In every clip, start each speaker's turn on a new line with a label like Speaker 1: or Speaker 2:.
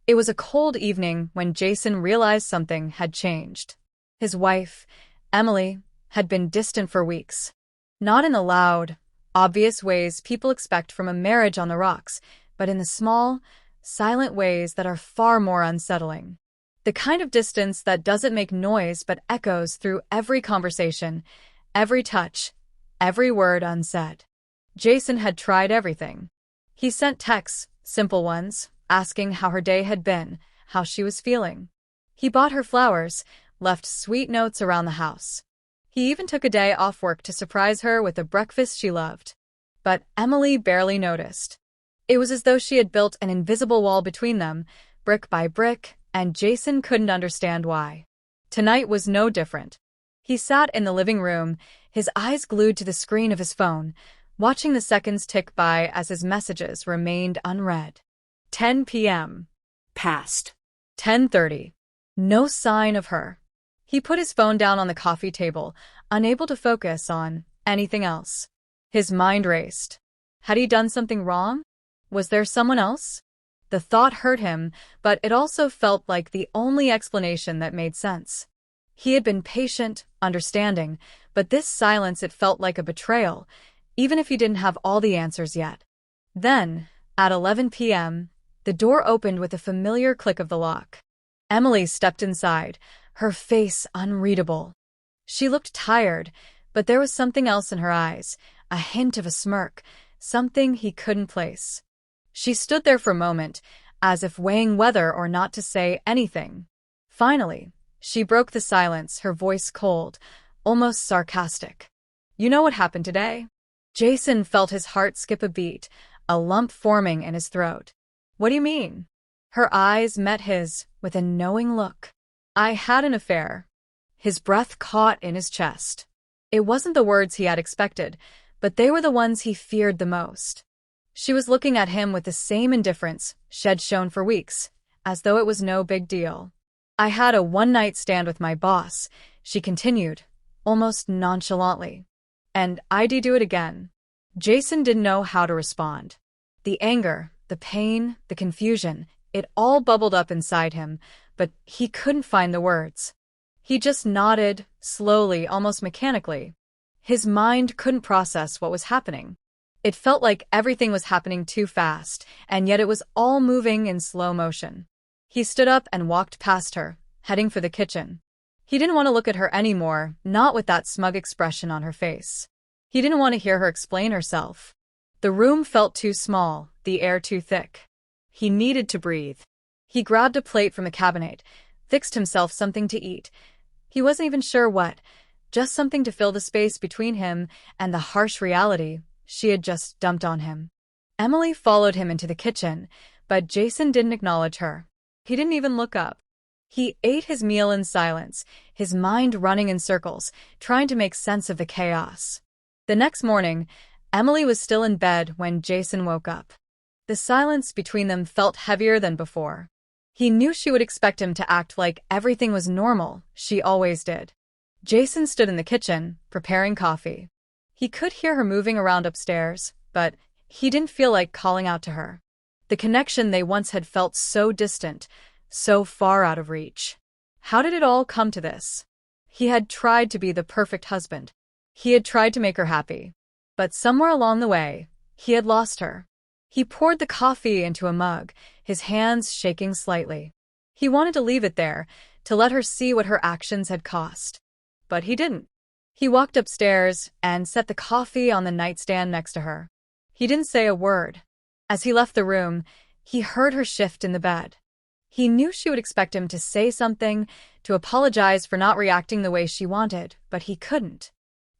Speaker 1: It was a cold evening when Jason realized something had changed. His wife, Emily, had been distant for weeks. Not in the loud, obvious ways people expect from a marriage on the rocks, but in the small, silent ways that are far more unsettling. The kind of distance that doesn't make noise but echoes through every conversation, every touch, every word unsaid. Jason had tried everything. He sent texts, simple ones, asking how her day had been, how she was feeling. He bought her flowers, left sweet notes around the house. He even took a day off work to surprise her with a breakfast she loved. But Emily barely noticed. It was as though she had built an invisible wall between them, brick by brick, and Jason couldn't understand why. Tonight was no different. He sat in the living room, his eyes glued to the screen of his phone, watching the seconds tick by as his messages remained unread. 10 p.m. passed. 10:30. No sign of her. He put his phone down on the coffee table, unable to focus on anything else. His mind raced. Had he done something wrong? Was there someone else? The thought hurt him, but it also felt like the only explanation that made sense. He had been patient, understanding, but this silence, it felt like a betrayal, even if he didn't have all the answers yet. Then, at 11 p.m., the door opened with a familiar click of the lock. Emily stepped inside, her face unreadable. She looked tired, but there was something else in her eyes, a hint of a smirk, something he couldn't place. She stood there for a moment, as if weighing whether or not to say anything. Finally, she broke the silence, her voice cold, almost sarcastic. "You know what happened today?" Jason felt his heart skip a beat, a lump forming in his throat. "What do you mean?" Her eyes met his, with a knowing look. "I had an affair." His breath caught in his chest. It wasn't the words he had expected, but they were the ones he feared the most. She was looking at him with the same indifference she'd shown for weeks, as though it was no big deal. "I had a one-night stand with my boss," she continued, almost nonchalantly. "And I'd do it again." Jason didn't know how to respond. The anger, the pain, the confusion, it all bubbled up inside him, but he couldn't find the words. He just nodded, slowly, almost mechanically. His mind couldn't process what was happening. It felt like everything was happening too fast, and yet it was all moving in slow motion. He stood up and walked past her, heading for the kitchen. He didn't want to look at her anymore, not with that smug expression on her face. He didn't want to hear her explain herself. The room felt too small, the air too thick. He needed to breathe. He grabbed a plate from a cabinet, fixed himself something to eat. He wasn't even sure what, just something to fill the space between him and the harsh reality she had just dumped on him. Emily followed him into the kitchen, but Jason didn't acknowledge her. He didn't even look up. He ate his meal in silence, his mind running in circles, trying to make sense of the chaos. The next morning, Emily was still in bed when Jason woke up. The silence between them felt heavier than before. He knew she would expect him to act like everything was normal, she always did. Jason stood in the kitchen, preparing coffee. He could hear her moving around upstairs, but he didn't feel like calling out to her. The connection they once had felt so distant, so far out of reach. How did it all come to this? He had tried to be the perfect husband. He had tried to make her happy. But somewhere along the way, he had lost her. He poured the coffee into a mug, his hands shaking slightly. He wanted to leave it there, to let her see what her actions had cost. But he didn't. He walked upstairs and set the coffee on the nightstand next to her. He didn't say a word. As he left the room, he heard her shift in the bed. He knew she would expect him to say something, to apologize for not reacting the way she wanted, but he couldn't.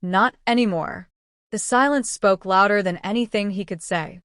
Speaker 1: Not anymore. The silence spoke louder than anything he could say.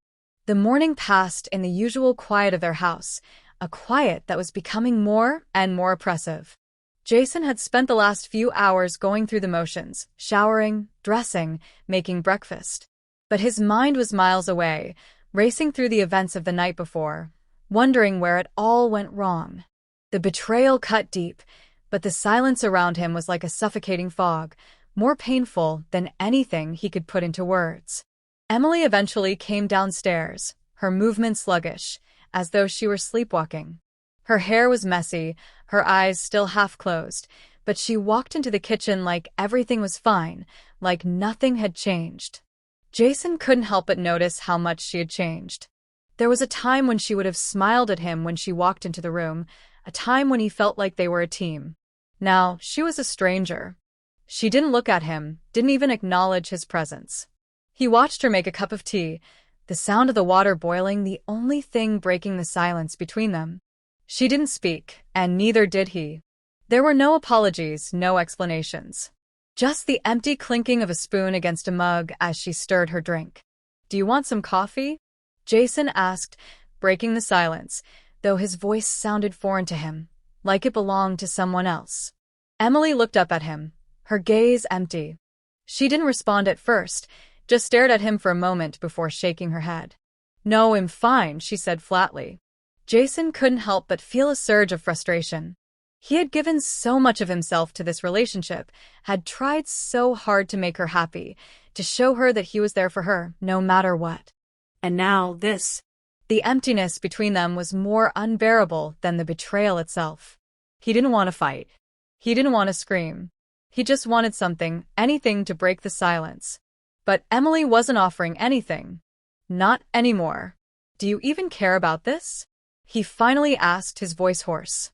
Speaker 1: The morning passed in the usual quiet of their house, a quiet that was becoming more and more oppressive. Jason had spent the last few hours going through the motions, showering, dressing, making breakfast. But his mind was miles away, racing through the events of the night before, wondering where it all went wrong. The betrayal cut deep, but the silence around him was like a suffocating fog, more painful than anything he could put into words. Emily eventually came downstairs, her movement sluggish, as though she were sleepwalking. Her hair was messy, her eyes still half closed, but she walked into the kitchen like everything was fine, like nothing had changed. Jason couldn't help but notice how much she had changed. There was a time when she would have smiled at him when she walked into the room, a time when he felt like they were a team. Now, she was a stranger. She didn't look at him, didn't even acknowledge his presence. He watched her make a cup of tea, the sound of the water boiling the only thing breaking the silence between them. She didn't speak, and neither did he. There were no apologies, no explanations. Just the empty clinking of a spoon against a mug as she stirred her drink. "Do you want some coffee?" Jason asked, breaking the silence, though his voice sounded foreign to him, like it belonged to someone else. Emily looked up at him, her gaze empty. She didn't respond at first, just stared at him for a moment before shaking her head. "No, I'm fine," she said flatly. Jason couldn't help but feel a surge of frustration. He had given so much of himself to this relationship, had tried so hard to make her happy, to show her that he was there for her, no matter what. And now this. The emptiness between them was more unbearable than the betrayal itself. He didn't want to fight. He didn't want to scream. He just wanted something, anything to break the silence. But Emily wasn't offering anything. Not anymore. "Do you even care about this?" He finally asked, his voice hoarse.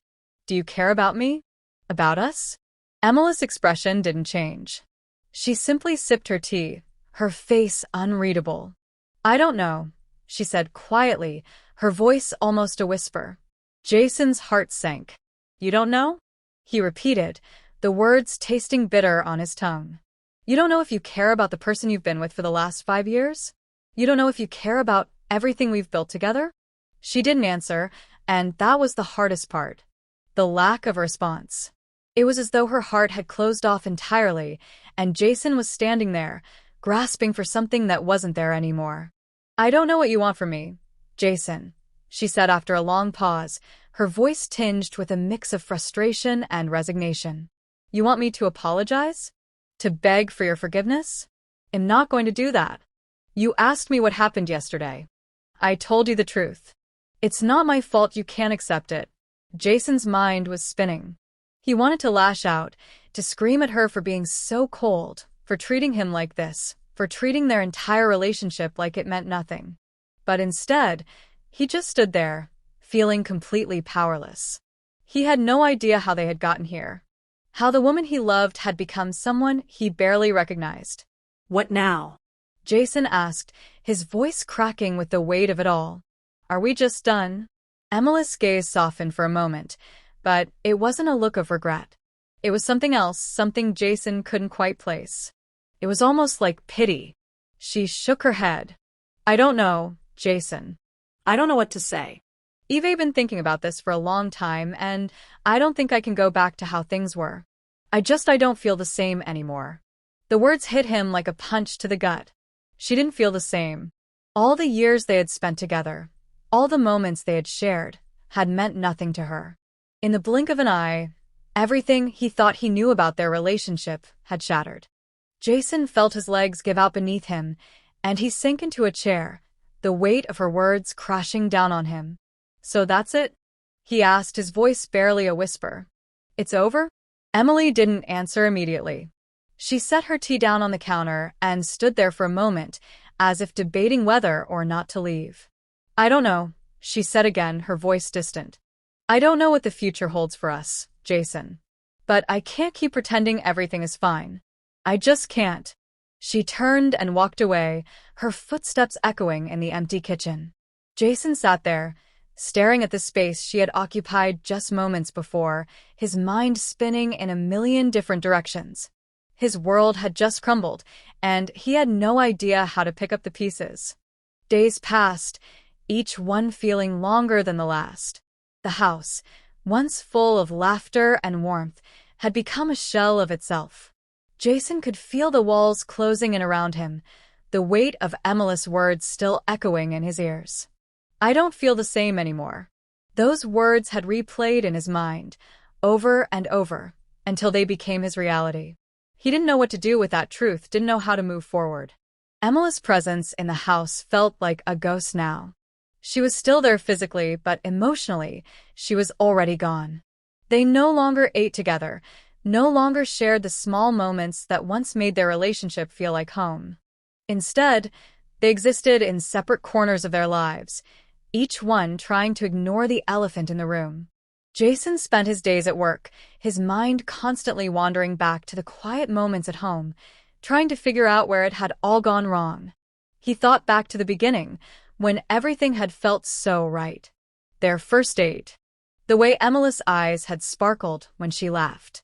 Speaker 1: "Do you care about me? About us?" Emily's expression didn't change. She simply sipped her tea, her face unreadable. "I don't know," she said quietly, her voice almost a whisper. Jason's heart sank. "You don't know?" he repeated, the words tasting bitter on his tongue. "You don't know if you care about the person you've been with for the last 5 years? You don't know if you care about everything we've built together?" She didn't answer, and that was the hardest part. The lack of a response. It was as though her heart had closed off entirely, and Jason was standing there, grasping for something that wasn't there anymore. "I don't know what you want from me, Jason," she said after a long pause, her voice tinged with a mix of frustration and resignation. "You want me to apologize? To beg for your forgiveness? I'm not going to do that. You asked me what happened yesterday. I told you the truth. It's not my fault you can't accept it." Jason's mind was spinning. He wanted to lash out, to scream at her for being so cold, for treating him like this, for treating their entire relationship like it meant nothing. But instead, he just stood there, feeling completely powerless. He had no idea how they had gotten here, how the woman he loved had become someone he barely recognized. "What now?" Jason asked, his voice cracking with the weight of it all. "Are we just done?" Emily's gaze softened for a moment, but it wasn't a look of regret. It was something else, something Jason couldn't quite place. It was almost like pity. She shook her head. "I don't know, Jason. I don't know what to say. I've been thinking about this for a long time, and I don't think I can go back to how things were. I don't feel the same anymore." The words hit him like a punch to the gut. She didn't feel the same. All the years they had spent together, all the moments they had shared, had meant nothing to her. In the blink of an eye, everything he thought he knew about their relationship had shattered. Jason felt his legs give out beneath him, and he sank into a chair, the weight of her words crashing down on him. "So that's it?" he asked, his voice barely a whisper. "It's over?" Emily didn't answer immediately. She set her tea down on the counter and stood there for a moment, as if debating whether or not to leave. "I don't know," she said again, her voice distant. "I don't know what the future holds for us, Jason. But I can't keep pretending everything is fine. I just can't." She turned and walked away, her footsteps echoing in the empty kitchen. Jason sat there, staring at the space she had occupied just moments before, his mind spinning in a million different directions. His world had just crumbled, and he had no idea how to pick up the pieces. Days passed, each one feeling longer than the last. The house, once full of laughter and warmth, had become a shell of itself. Jason could feel the walls closing in around him, the weight of Emily's words still echoing in his ears. "I don't feel the same anymore." Those words had replayed in his mind, over and over, until they became his reality. He didn't know what to do with that truth, didn't know how to move forward. Emily's presence in the house felt like a ghost now. She was still there physically, but emotionally, she was already gone. They no longer ate together, no longer shared the small moments that once made their relationship feel like home. Instead, they existed in separate corners of their lives, each one trying to ignore the elephant in the room. Jason spent his days at work, his mind constantly wandering back to the quiet moments at home, trying to figure out where it had all gone wrong. He thought back to the beginning, when everything had felt so right. Their first date. The way Emily's eyes had sparkled when she laughed.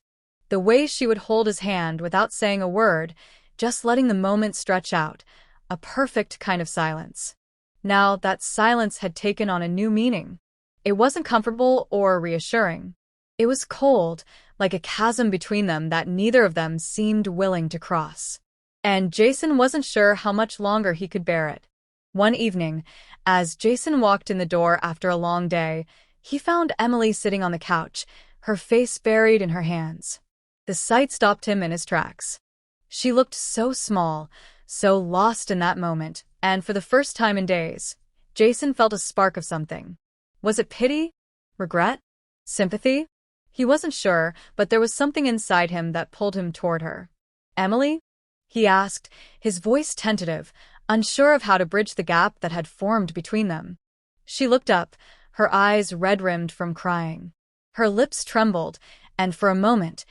Speaker 1: The way she would hold his hand without saying a word, just letting the moment stretch out, a perfect kind of silence. Now that silence had taken on a new meaning. It wasn't comfortable or reassuring. It was cold, like a chasm between them that neither of them seemed willing to cross. And Jason wasn't sure how much longer he could bear it. One evening, as Jason walked in the door after a long day, he found Emily sitting on the couch, her face buried in her hands. The sight stopped him in his tracks. She looked so small, so lost in that moment, and for the first time in days, Jason felt a spark of something. Was it pity? Regret? Sympathy? He wasn't sure, but there was something inside him that pulled him toward her. "Emily?" he asked, his voice tentative, unsure of how to bridge the gap that had formed between them. She looked up, her eyes red-rimmed from crying. Her lips trembled, and for a moment,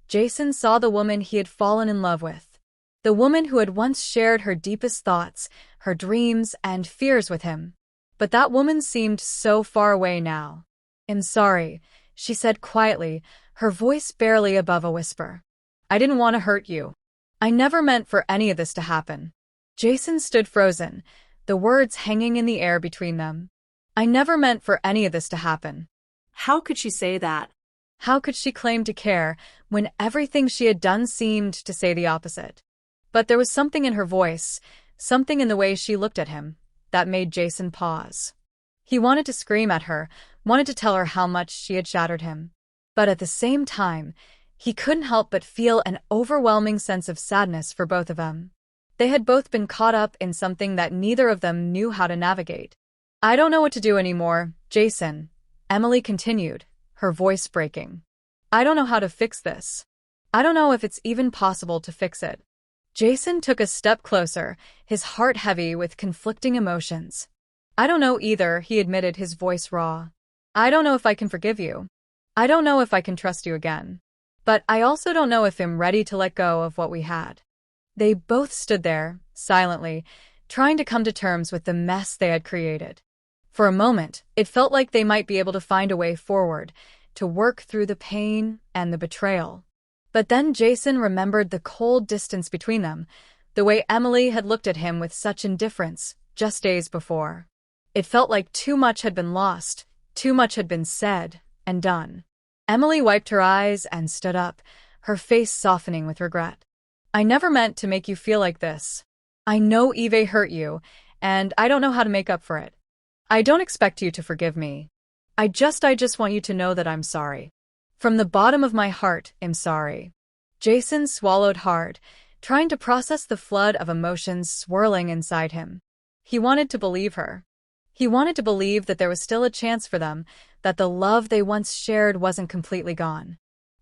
Speaker 1: Jason saw the woman he had fallen in love with. The woman who had once shared her deepest thoughts, her dreams and fears with him. But that woman seemed so far away now. "I'm sorry," she said quietly, her voice barely above a whisper. "I didn't want to hurt you. I never meant for any of this to happen." Jason stood frozen, the words hanging in the air between them. "I never meant for any of this to happen."
Speaker 2: How could she say that?
Speaker 1: How could she claim to care when everything she had done seemed to say the opposite? But there was something in her voice, something in the way she looked at him, that made Jason pause. He wanted to scream at her, wanted to tell her how much she had shattered him. But at the same time, he couldn't help but feel an overwhelming sense of sadness for both of them. They had both been caught up in something that neither of them knew how to navigate. "I don't know what to do anymore, Jason," Emily continued, her voice breaking. "I don't know how to fix this. I don't know if it's even possible to fix it." Jason took a step closer, his heart heavy with conflicting emotions. "I don't know either," he admitted, his voice raw. "I don't know if I can forgive you. I don't know if I can trust you again. But I also don't know if I'm ready to let go of what we had." They both stood there, silently, trying to come to terms with the mess they had created. For a moment, it felt like they might be able to find a way forward, to work through the pain and the betrayal. But then Jason remembered the cold distance between them, the way Emily had looked at him with such indifference just days before. It felt like too much had been lost, too much had been said and done. Emily wiped her eyes and stood up, her face softening with regret. "I never meant to make you feel like this. I know Eve hurt you, and I don't know how to make up for it. I don't expect you to forgive me. I just want you to know that I'm sorry. From the bottom of my heart, I'm sorry." Jason swallowed hard, trying to process the flood of emotions swirling inside him. He wanted to believe her. He wanted to believe that there was still a chance for them, that the love they once shared wasn't completely gone.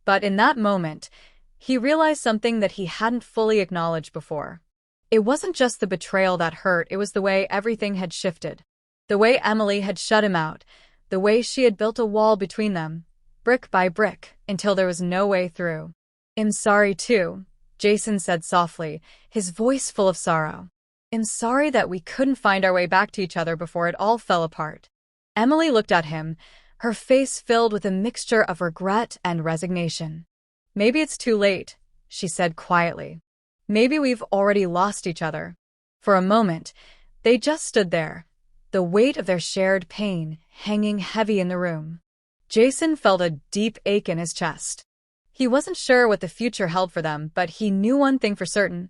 Speaker 1: But in that moment, he realized something that he hadn't fully acknowledged before. It wasn't just the betrayal that hurt, it was the way everything had shifted. The way Emily had shut him out, the way she had built a wall between them, brick by brick, until there was no way through. "I'm sorry too," Jason said softly, his voice full of sorrow. "I'm sorry that we couldn't find our way back to each other before it all fell apart." Emily looked at him, her face filled with a mixture of regret and resignation. "Maybe it's too late," she said quietly. "Maybe we've already lost each other." For a moment, they just stood there, the weight of their shared pain hanging heavy in the room. Jason felt a deep ache in his chest. He wasn't sure what the future held for them, but he knew one thing for certain: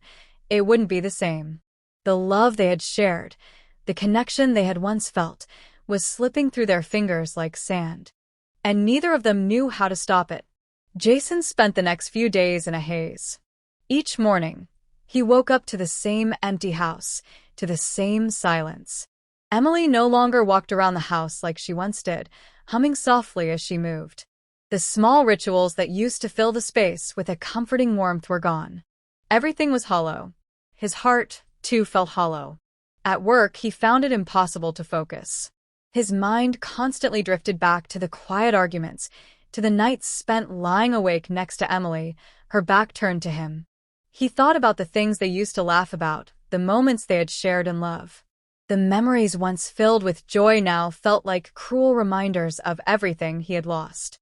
Speaker 1: it wouldn't be the same. The love they had shared, the connection they had once felt, was slipping through their fingers like sand. And neither of them knew how to stop it. Jason spent the next few days in a haze. Each morning, he woke up to the same empty house, to the same silence. Emily no longer walked around the house like she once did, humming softly as she moved. The small rituals that used to fill the space with a comforting warmth were gone. Everything was hollow. His heart, too, felt hollow. At work, he found it impossible to focus. His mind constantly drifted back to the quiet arguments, to the nights spent lying awake next to Emily, her back turned to him. He thought about the things they used to laugh about, the moments they had shared in love. The memories once filled with joy now felt like cruel reminders of everything he had lost.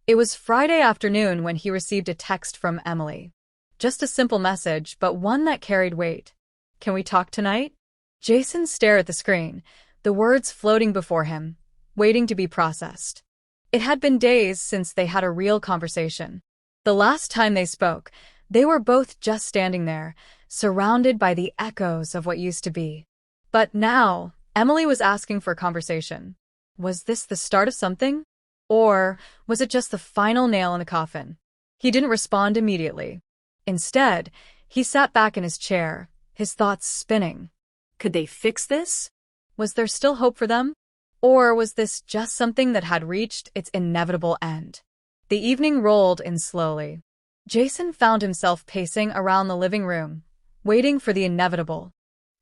Speaker 1: It was Friday afternoon when he received a text from Emily. Just a simple message, but one that carried weight. "Can we talk tonight?" Jason stared at the screen, the words floating before him, waiting to be processed. It had been days since they had a real conversation. The last time they spoke, they were both just standing there, surrounded by the echoes of what used to be. But now, Emily was asking for conversation. Was this the start of something? Or was it just the final nail in the coffin? He didn't respond immediately. Instead, he sat back in his chair, his thoughts spinning.
Speaker 2: Could they fix this?
Speaker 1: Was there still hope for them? Or was this just something that had reached its inevitable end? The evening rolled in slowly. Jason found himself pacing around the living room, waiting for the inevitable.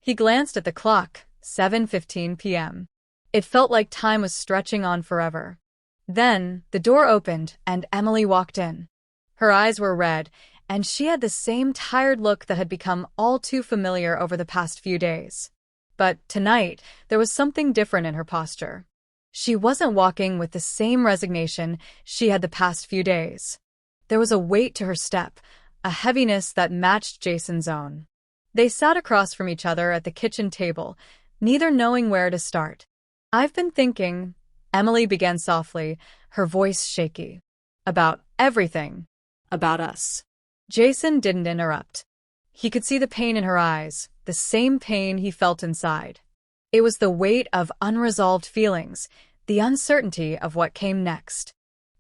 Speaker 1: He glanced at the clock, 7:15 p.m. It felt like time was stretching on forever. Then, the door opened and Emily walked in. Her eyes were red, and she had the same tired look that had become all too familiar over the past few days. But tonight, there was something different in her posture. She wasn't walking with the same resignation she had the past few days. There was a weight to her step, a heaviness that matched Jason's own. They sat across from each other at the kitchen table, neither knowing where to start. "I've been thinking," Emily began softly, her voice shaky. "About everything."
Speaker 2: About us.
Speaker 1: Jason didn't interrupt. He could see the pain in her eyes, the same pain he felt inside. It was the weight of unresolved feelings, the uncertainty of what came next.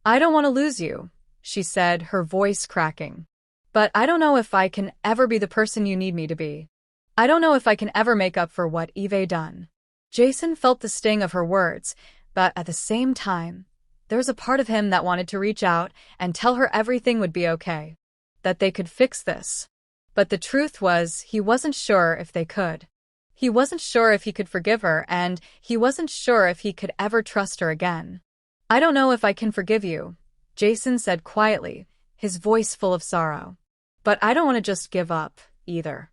Speaker 1: "I don't want to lose you," she said, her voice cracking. "But I don't know if I can ever be the person you need me to be. I don't know if I can ever make up for what Eve done." Jason felt the sting of her words, but at the same time, there was a part of him that wanted to reach out and tell her everything would be okay, that they could fix this. But the truth was, he wasn't sure if they could. He wasn't sure if he could forgive her, and he wasn't sure if he could ever trust her again. "I don't know if I can forgive you," Jason said quietly, his voice full of sorrow. "But I don't want to just give up, either.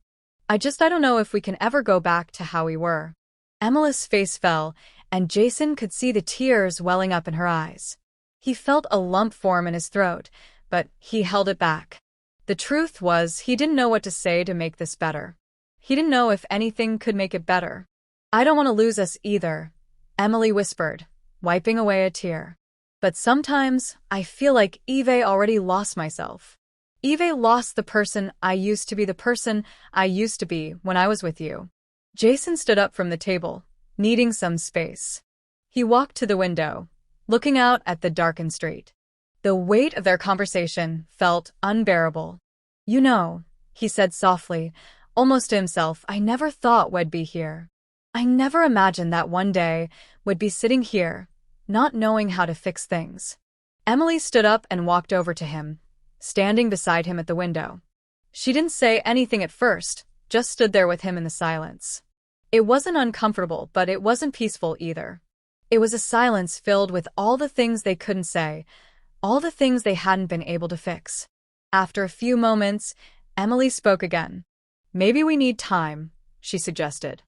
Speaker 1: I don't know if we can ever go back to how we were." Emily's face fell, and Jason could see the tears welling up in her eyes. He felt a lump form in his throat, but he held it back. The truth was, he didn't know what to say to make this better. He didn't know if anything could make it better. "I don't want to lose us either," Emily whispered, wiping away a tear. "But sometimes, I feel like Eve already lost myself. Eve lost the person I used to be, the person I used to be when I was with you." Jason stood up from the table, needing some space. He walked to the window, looking out at the darkened street. The weight of their conversation felt unbearable. "You know," he said softly, almost to himself, "I never thought we'd be here. I never imagined that one day we'd be sitting here, not knowing how to fix things." Emily stood up and walked over to him, standing beside him at the window. She didn't say anything at first, just stood there with him in the silence. It wasn't uncomfortable, but it wasn't peaceful either. It was a silence filled with all the things they couldn't say, all the things they hadn't been able to fix. After a few moments, Emily spoke again. "Maybe we need time," she suggested.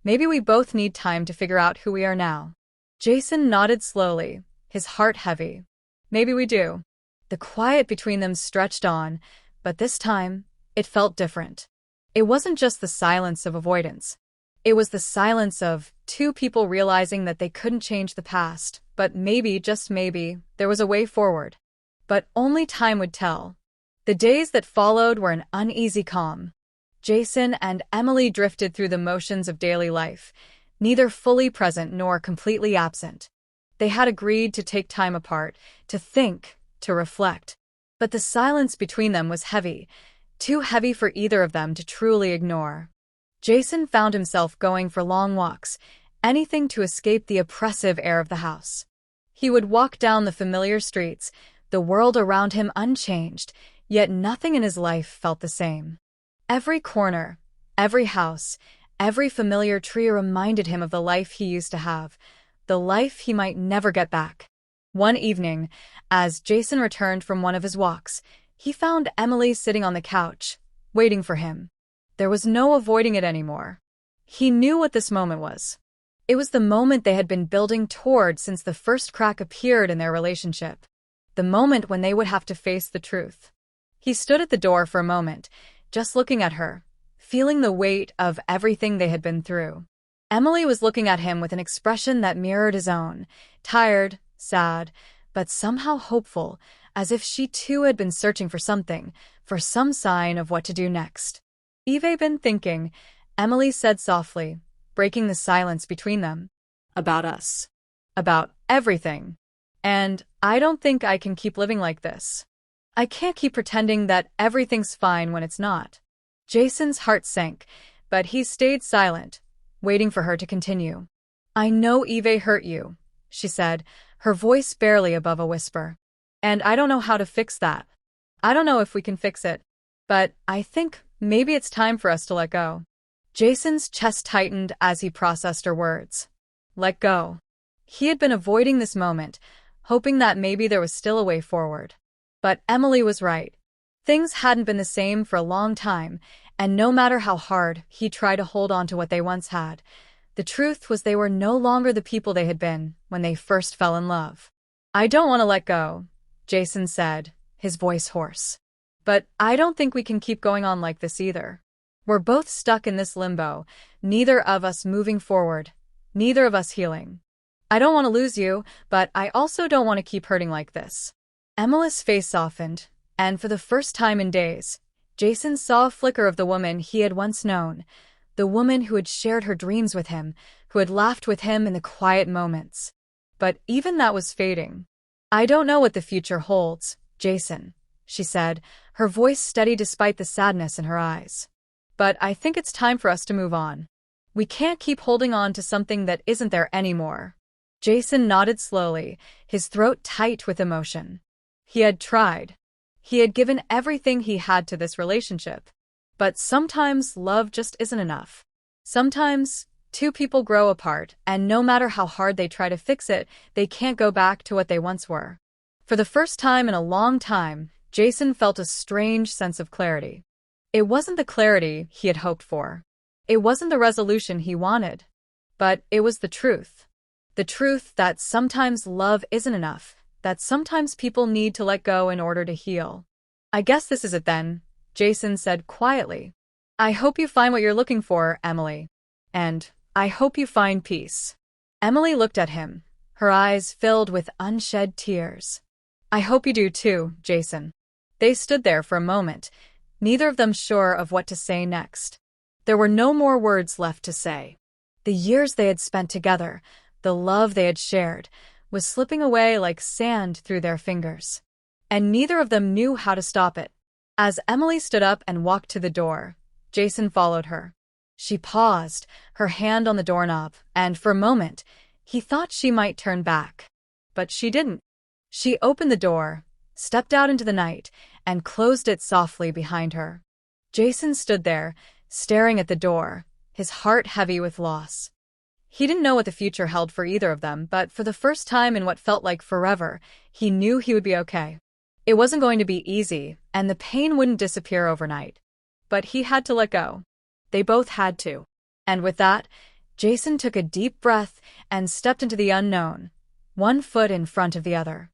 Speaker 1: "Maybe we both need time to figure out who we are now." Jason nodded slowly, his heart heavy. "Maybe we do." The quiet between them stretched on, but this time, it felt different. It wasn't just the silence of avoidance. It was the silence of two people realizing that they couldn't change the past, but maybe, just maybe, there was a way forward. But only time would tell. The days that followed were an uneasy calm. Jason and Emily drifted through the motions of daily life, neither fully present nor completely absent. They had agreed to take time apart, to think, to reflect. But the silence between them was heavy, too heavy for either of them to truly ignore. Jason found himself going for long walks, anything to escape the oppressive air of the house. He would walk down the familiar streets, the world around him unchanged, yet nothing in his life felt the same. Every corner, every house, every familiar tree reminded him of the life he used to have, the life he might never get back. One evening, as Jason returned from one of his walks, he found Emily sitting on the couch, waiting for him. There was no avoiding it anymore. He knew what this moment was. It was the moment they had been building toward since the first crack appeared in their relationship. The moment when they would have to face the truth. He stood at the door for a moment, just looking at her, feeling the weight of everything they had been through. Emily was looking at him with an expression that mirrored his own, tired, sad, but somehow hopeful, as if she too had been searching for something, for some sign of what to do next. "You've been thinking," Emily said softly, breaking the silence between them.
Speaker 2: About us.
Speaker 1: "About everything. And I don't think I can keep living like this. I can't keep pretending that everything's fine when it's not." Jason's heart sank, but he stayed silent, waiting for her to continue. "I know Eve hurt you," she said, her voice barely above a whisper. "And I don't know how to fix that. I don't know if we can fix it. But I think maybe it's time for us to let go." Jason's chest tightened as he processed her words. Let go. He had been avoiding this moment, hoping that maybe there was still a way forward. But Emily was right. Things hadn't been the same for a long time, and no matter how hard he tried to hold on to what they once had, the truth was they were no longer the people they had been when they first fell in love. "I don't want to let go," Jason said, his voice hoarse. "But I don't think we can keep going on like this either. We're both stuck in this limbo, neither of us moving forward, neither of us healing. I don't want to lose you, but I also don't want to keep hurting like this." Emily's face softened, and for the first time in days, Jason saw a flicker of the woman he had once known, the woman who had shared her dreams with him, who had laughed with him in the quiet moments. But even that was fading. "I don't know what the future holds, Jason," she said, her voice steady despite the sadness in her eyes. "But I think it's time for us to move on. We can't keep holding on to something that isn't there anymore." Jason nodded slowly, his throat tight with emotion. He had tried. He had given everything he had to this relationship. But sometimes love just isn't enough. Sometimes two people grow apart, and no matter how hard they try to fix it, they can't go back to what they once were. For the first time in a long time, Jason felt a strange sense of clarity. It wasn't the clarity he had hoped for. It wasn't the resolution he wanted. But it was the truth. The truth that sometimes love isn't enough, that sometimes people need to let go in order to heal. "I guess this is it then," Jason said quietly. "I hope you find what you're looking for, Emily. And I hope you find peace." Emily looked at him, her eyes filled with unshed tears. "I hope you do too, Jason." They stood there for a moment, neither of them sure of what to say next. There were no more words left to say. The years they had spent together, the love they had shared, was slipping away like sand through their fingers. And neither of them knew how to stop it. As Emily stood up and walked to the door, Jason followed her. She paused, her hand on the doorknob, and for a moment, he thought she might turn back. But she didn't. She opened the door, stepped out into the night, and closed it softly behind her. Jason stood there, staring at the door, his heart heavy with loss. He didn't know what the future held for either of them, but for the first time in what felt like forever, he knew he would be okay. It wasn't going to be easy, and the pain wouldn't disappear overnight. But he had to let go. They both had to. And with that, Jason took a deep breath and stepped into the unknown, one foot in front of the other.